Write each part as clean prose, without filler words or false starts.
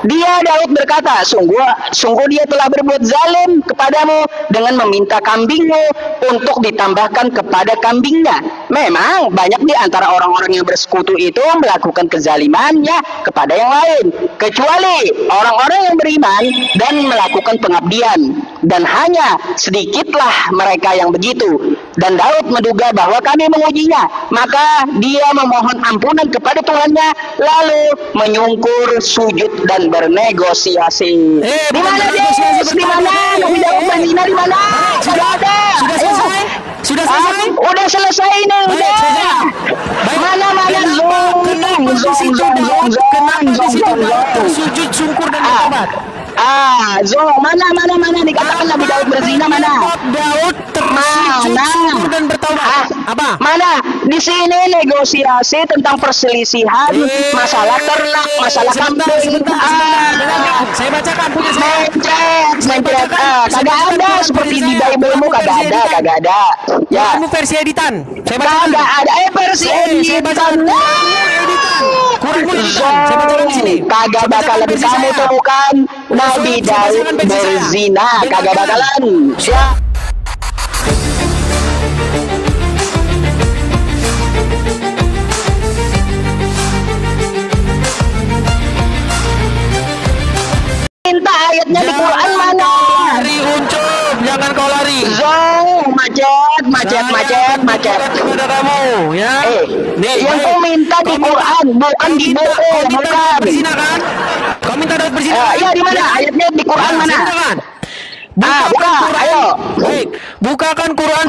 dia Daud berkata, sungguh dia telah berbuat zalim kepadamu dengan meminta kambingmu untuk ditambahkan kepada kambingnya. Memang banyak di antara orang-orang yang bersekutu itu melakukan kezaliman ya kepada yang lain, kecuali orang-orang yang beriman dan melakukan pengabdian, dan hanya sedikitlah mereka yang begitu. Dan Daud menduga bahwa kami mengujinya, maka dia memohon ampunan kepada Tuhannya, lalu menyungkur, sujud dan bernegosiasi. Di mana dia? Di mana? Nabi Daud berzina di mana? Sudah ada. Sudah selesai? Sudah selesai? Udah selesai nih, udah. Mana sujud syukur dan bertobat? Mana dikatakan Nabi Daud berzina mana? Daud tersujud syukur dan bertobat. Apa? Mana? Di sini negosiasi tentang perselisihan masalah ternak, masalah kambing. Saya bacakan punya saya. Mencet. Kagak ada seperti di Bible-mu, kagak ada. Ya. Kamu versi editan. Saya bacakan. Kagak ada versi editan. Saya bacakan di sini. Kagak bakalan kamu temukan Nabi Daud berzina, kagak bakalan. Siap. Minta ayatnya di Quran mana? Lari Ucup, jangan kau lari. Zong, macet. Kepada kamu, ya. Yang kau minta di Quran, bukan di buku, bukan. Berzina kan? Kau minta Daud berzina? Iya, di mana? Ayatnya di Quran mana? Buka, ayo. Baik, bukakan Quran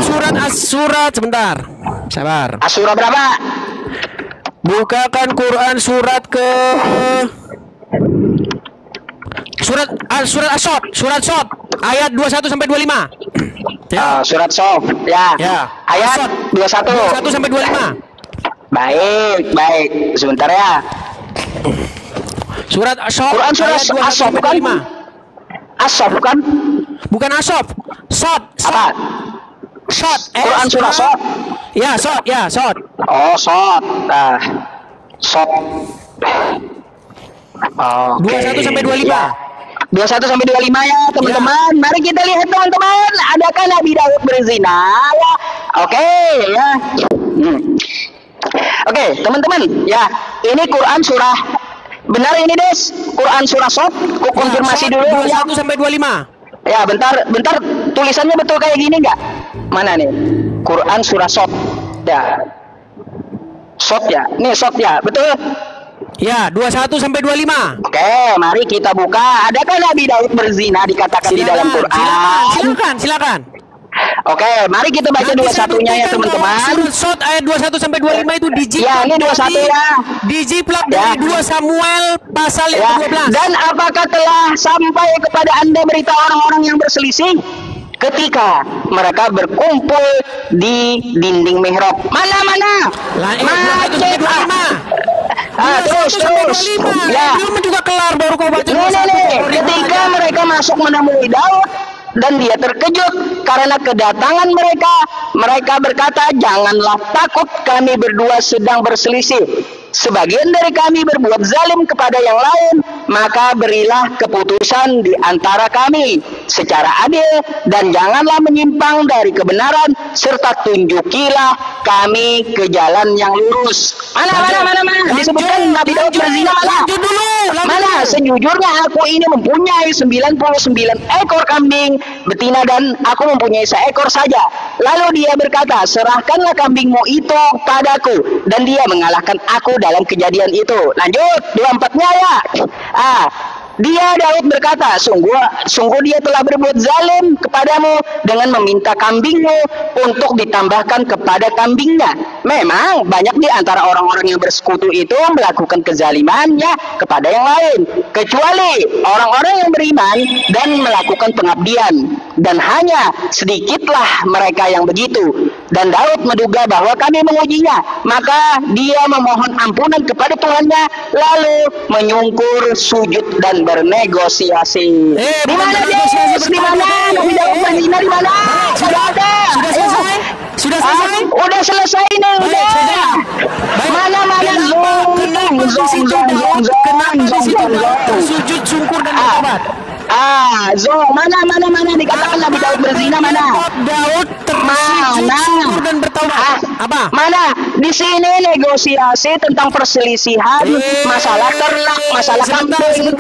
surat sebentar. Sabar. Surah berapa? Bukakan Quran surat ke surat As-Sod ayat 21 sampai 25. Ya. Surat Sof. Ya. Ayat 21 sampai 25. Baik. Sebentar ya. Surat As-Sod. Quran surat As-Sod bukan? As-Sod bukan? Bukan As-Sod. Sod. Apa? Sod. Quran surah Sod. Ya, Sod. Oh, Sod. Sod. 21 sampai 25. Ya. 21 sampai 25 ya, teman-teman. Ya. Mari kita lihat, teman-teman. Adakah Nabi Daud berzina? Ya. Oke, ya. Oke, teman-teman. Ya, ini Quran surah benar ini, Des. Quran surah Sod. Ku konfirmasi dulu 21 sampai 25. Ya, bentar. Tulisannya betul kayak gini nggak? Mana nih? Quran surah Sod. Ya. Sod ya. Nih Sod ya, betul? Ya, 21 sampai 25. Oke, mari kita buka. Adakah Nabi Daud berzina dikatakan di dalam Quran? Silakan. Oke, mari kita baca 21-nya ya, teman-teman. Surat Sod ayat 21 sampai 25 itu dijiplak. Ya, ini 21 ya. Dijiplak dari 2 Samuel pasal yang 12. Dan apakah telah sampai kepada Anda berita orang-orang yang berselisih ketika mereka berkumpul di dinding mihrab? Mana? Macet. Terus. Ya. Belum juga kelar baru kau baca. Nih. Ketika mereka masuk menemui Daud dan dia terkejut karena kedatangan mereka. Mereka berkata, janganlah takut, kami berdua sedang berselisih. Sebagian dari kami berbuat zalim kepada yang lain, maka berilah keputusan di antara kami secara adil dan janganlah menyimpang dari kebenaran, serta tunjukilah kami ke jalan yang lurus. Mana? Disebutkan Nabi Daud berzina mana? Mana? Sejujurnya aku ini mempunyai 99 ekor kambing betina dan aku mempunyai seekor saja. Lalu dia berkata, serahkanlah kambingmu itu padaku, dan dia mengalahkan aku dalam kejadian itu. Lanjut 24-nya ya. Dia Daud berkata, sungguh dia telah berbuat zalim kepadamu dengan meminta kambingmu untuk ditambahkan kepada kambingnya. Memang banyak di antara orang-orang yang bersekutu itu melakukan kezaliman ya kepada yang lain, kecuali orang-orang yang beriman dan melakukan pengabdian, dan hanya sedikitlah mereka yang begitu. Dan Daud menduga bahwa kami mengujinya, maka dia memohon ampunan kepada Tuhannya, lalu menyungkur, sujud dan bernegosiasi. Di mana dia? Di mana? Nabi Daud berzina di mana? Sudah ada. Sudah selesai? Udah selesai nih, udah. Mana? Sujud lihat. Mana dikatakan Nabi Daud berzina mana? Daud Mana? dan bertaubat. Apa? Mana? Di sini negosiasi tentang perselisihan masalah ternak, masalah kambing.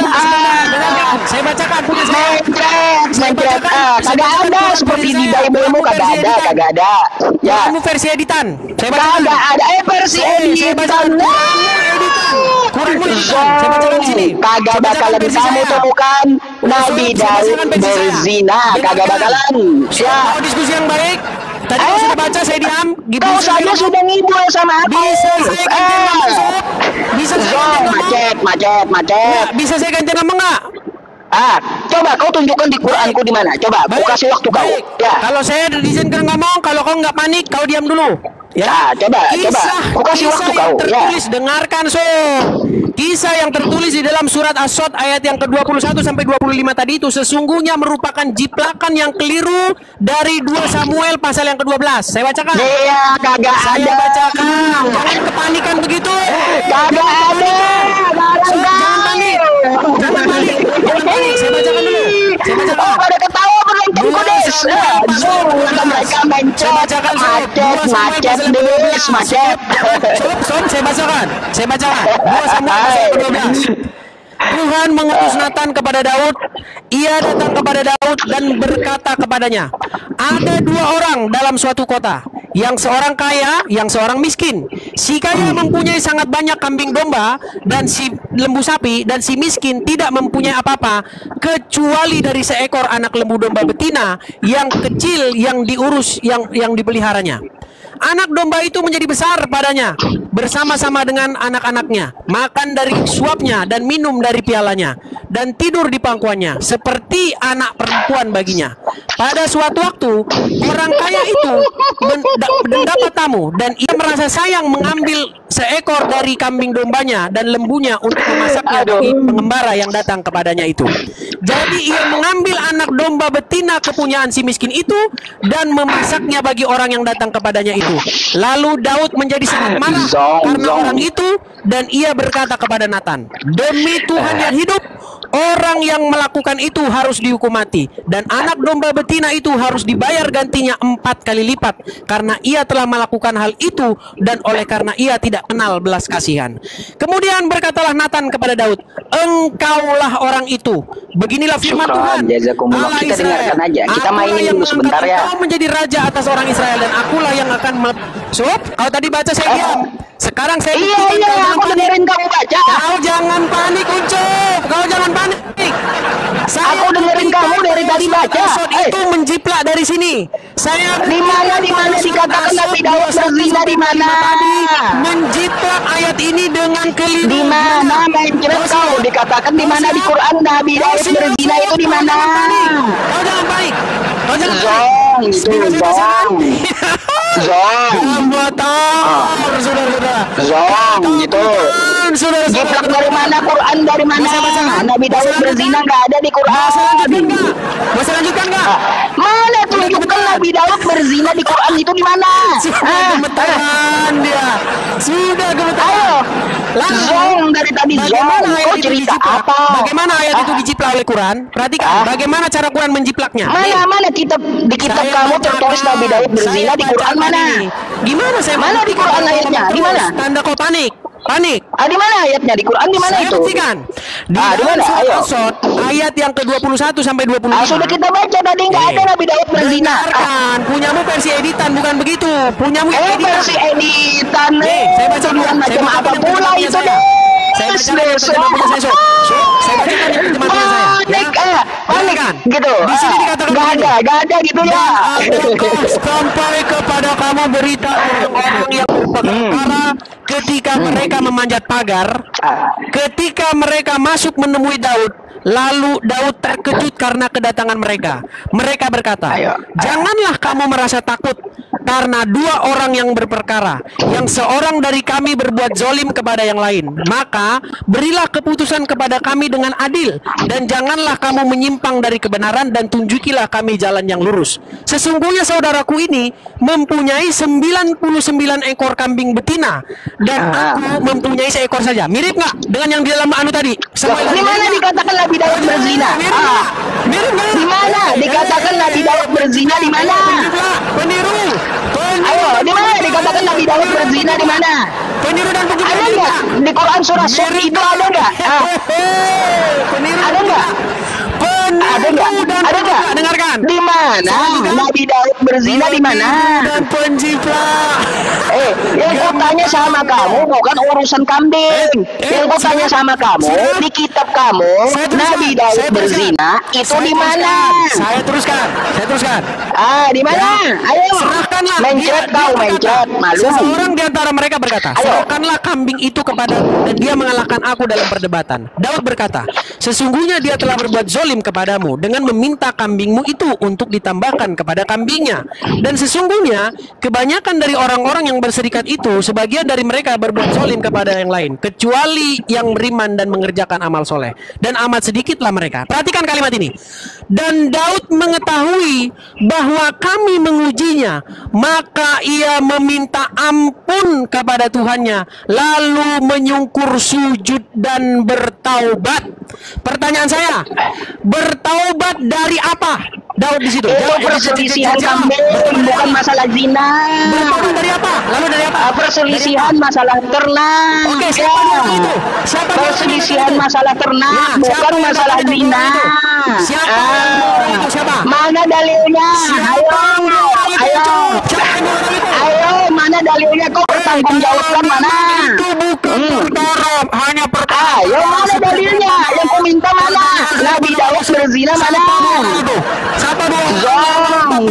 Saya bacakan punya saya. Mencret. Kagak ada seperti di Bible-mu, kagak ada. Ya. Kamu versi editan. Saya bacakan. Kagak ada versi editan. Kurang editan. Saya bacakan di sini. Kagak bakalan kamu temukan Nabi Daud berzina, kagak bakalan. Ya. Mau diskusi yang baik. Tadi kau sudah baca, saya diam. Kau saja sudah ngibul sama aku. Bisa saya macet. Bisa saya ganti nama nggak? Coba kau tunjukkan di Quranku di mana. Coba, aku kasih waktu kau. Ya. Kalau saya diizinkan ngomong, kalau kau nggak panik, kau diam dulu. Ya, coba. Aku kasih waktu kau. Tertulis, dengarkan Kisah yang tertulis di dalam surat As-Sod ayat yang ke-21 sampai 25 tadi itu sesungguhnya merupakan jiplakan yang keliru dari 2 Samuel pasal yang ke-12. Saya bacakan. Iya, kagak ada. Saya bacakan. Jangan kepanikan begitu. Kagak ada. Jangan panik. Saya bacakan dulu. Oh, pada ketawa penonton Kodes. Mereka mencet. Macet. Saya bacakan. 2 Samuel pasal ke-12. Tuhan mengutus Nathan kepada Daud. Ia datang kepada Daud dan berkata kepadanya, ada 2 orang dalam suatu kota, yang seorang kaya, yang seorang miskin. Si kaya mempunyai sangat banyak kambing domba dan si lembu sapi, dan si miskin tidak mempunyai apa-apa kecuali dari seekor anak lembu domba betina yang kecil yang diurus, yang dipeliharanya. Anak domba itu menjadi besar padanya, bersama-sama dengan anak-anaknya, makan dari suapnya dan minum dari pialanya, dan tidur di pangkuannya, seperti anak perempuan baginya. Pada suatu waktu, orang kaya itu mendapat tamu, dan ia merasa sayang mengambil seekor dari kambing dombanya dan lembunya untuk memasaknya bagi pengembara yang datang kepadanya itu. Jadi ia mengambil anak domba betina kepunyaan si miskin itu dan memasaknya bagi orang yang datang kepadanya itu. Lalu Daud menjadi sangat marah karena orang itu, dan ia berkata kepada Nathan, demi Tuhan yang hidup, orang yang melakukan itu harus dihukum mati, dan anak domba betina itu harus dibayar gantinya 4 kali lipat, karena ia telah melakukan hal itu dan oleh karena ia tidak kenal belas kasihan. Kemudian berkatalah Nathan kepada Daud, engkaulah orang itu. Beginilah firman Tuhan, Allah kita Israel, dengarkan aja. Kita mainin dulu sebentar ya. Engkau menjadi raja atas orang Israel, dan akulah yang akan kau tadi baca, saya diam. Sekarang saya Iya, aku dengerin kamu baca. Kau jangan panik, Ucup. Kau jangan panik. Aku dengerin kamu dari tadi baca. Itu menjiplak dari sini. Saya di mana dikatakan Nabi Daud berzina, di mana? Menjiplak ayat ini dengan keliru. Di mana mencret kau? Dikatakan di mana di Quran Nabi Daud berzina itu di mana? Kau jangan panik. Kau jangan panik. Zong. Zong gitu. Jiplak dari mana? Quran dari mana? Nabi Daud berzina nggak ada di Quran. Bisa lanjutkan nggak? Mana tunjukkan Nabi Daud berzina di Quran itu di mana? Gemetaran dia. Sudah gemetaran. Zong dari tadi Zong. Kau cerita apa? Bagaimana ayat itu dijiplak oleh Quran? Perhatikan. Bagaimana cara Quran menjiplaknya? Mana di kitab kamu tertulis Nabi Daud berzina di Quran mana? Gimana saya? Mana di Quran ayatnya? Di mana? Tanda kau panik. Di mana ayatnya di Quran, di mana itu? Buktikan. Di mana? Ayo. Ayat yang ke-21 sampai 25. Sudah kita baca tadi, nggak ada Nabi Daud berzina. Punyamu versi editan, bukan begitu. Punyamu versi editan. Saya baca dengan macam apa pula itu deh. Saya bacakan panik gitu. Di sini dikatakan nggak ada gitu ya. Sampai kepada kamu berita orang yang berperkara ketika mereka memanjat pagar, ketika mereka masuk menemui Daud. Lalu Daud terkejut karena kedatangan mereka. Mereka berkata, janganlah kamu merasa takut karena 2 orang yang berperkara, yang seorang dari kami berbuat zolim kepada yang lain. Maka berilah keputusan kepada kami dengan adil, dan janganlah kamu menyimpang dari kebenaran, dan tunjukilah kami jalan yang lurus. Sesungguhnya saudaraku ini mempunyai 99 ekor kambing betina, dan aku mempunyai seekor saja. Mirip nggak dengan yang di dalam anu tadi? Di mana dikatakan Nabi Daud berzina? berzina di mana? Peniru. Ayo, di mana dikatakan Nabi Daud berzina di mana? Peniru dan penjublah. Ada nggak di Quran surah Suf itu ada nggak? Peniru. Ada nggak? Ada nggak? Ada nggak? Dengarkan. Di mana Nabi Daud berzina di mana? Dan penjiplak. Yang ku tanya sama kamu bukan urusan kambing. Yang ku tanya sama kamu di kitab kamu Nabi Daud berzina itu di mana? Saya teruskan. Di mana? Ayo. Serahkanlah. Mencret kau, mencret. Malu. Seseorang di antara mereka berkata, serahkanlah kambing itu kepada dan dia mengalahkan aku dalam perdebatan. Daud berkata, sesungguhnya dia telah berbuat zolim kepadamu dengan meminta kambingmu itu untuk ditambahkan kepada kambingnya. Dan sesungguhnya kebanyakan dari orang-orang yang berserikat itu, sebagian dari mereka berbuat zolim kepada yang lain, kecuali yang beriman dan mengerjakan amal soleh. Dan amat sedikitlah mereka. Perhatikan kalimat ini. Dan Daud mengetahui bahwa kami mengujinya, maka ia meminta ampun kepada Tuhannya, lalu menyungkur sujud dan bertaubat. Pertanyaan saya, bertaubat dari apa? Daud di situ. Itu perselisihan kambing, bukan masalah zina. Bertaubat dari apa? Lalu dari apa? Perselisihan masalah ternak. Oke, siapa dua orang itu? Siapa perselisihan masalah ternak, bukan masalah zina. Siapa itu? Siapa? Mana dalilnya? Ayo, mana dalilnya? Kau pertanggungjawabkan mana? Itu bukan perkara, hanya perkara. Ayo, mana dalilnya? Yang kau minta mana? Nabi Daud berzina mana? Siapa dua? Zong.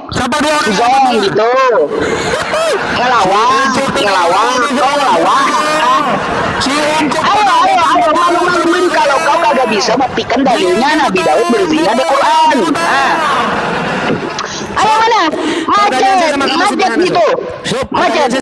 Siapa dua? Zong gitu. Ngelawak. Kau ngelawak. Ayo, malu-maluin kalau kau kagak bisa buktikan dalilnya Nabi Daud berzina di Quran. Ayo mana? Macet gitu. Macet.